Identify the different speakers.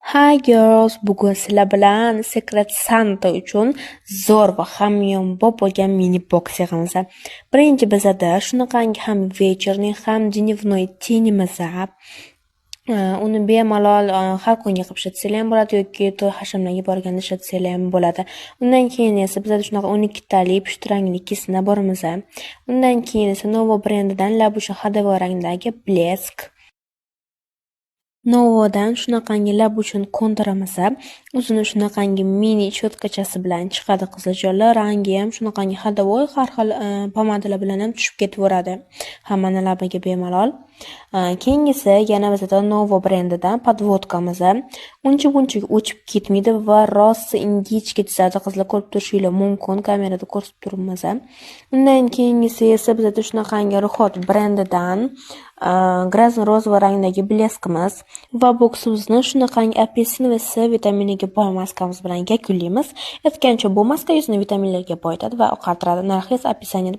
Speaker 1: Hi girls, bugun sizlar bilan Secret Santa uchun zo'r va hamyonbop bo'lgan mini boks yig'amiz. Birinchi bizada shunaqangi ham вечерный, ham дневной tenimiz. Uni bemalol har kunga qilib ishlatsanglar ham bo'ladi yoki to'y hashamlarga borganda ishlatsanglar ham bo'ladi. Undan keyin esa bizda shunaqa 12 tali pushti rangli kis naborimiz. Undan keyin esa Novo brendidan Labusha xadavo rangdagi Blesk. Novodan shunaqangi lab uchun konturimiz. O'zini shunaqangi mini cho'tkachasi bilan chiqadi qiziljonlar. Rangi ham shunaqangi xadavoy har xil pomadalar bilan ham tushib ketaveradi. Hammani labiga bemalol. Keyingisi yana bizda Novo brendidan podvodkamiz. Uncha-buncha o'chib ketmaydi va rosa ingichka chizadi. Qizlar ko'rib turishingiz mumkin, kamerada ko'rsatib turibmiz. Undan keyingisi esa bizda shunaqangi Ruhot brendidan Grazn rozova rangdagi bleskimiz va boksimizni shunaqangi apelsin va C vitaminiga boy maskamiz bilan yakunlaymiz. Aytgancha bu maska yuzni vitaminlarga boyitadi va oqartiradi. Narxi esa описаниеda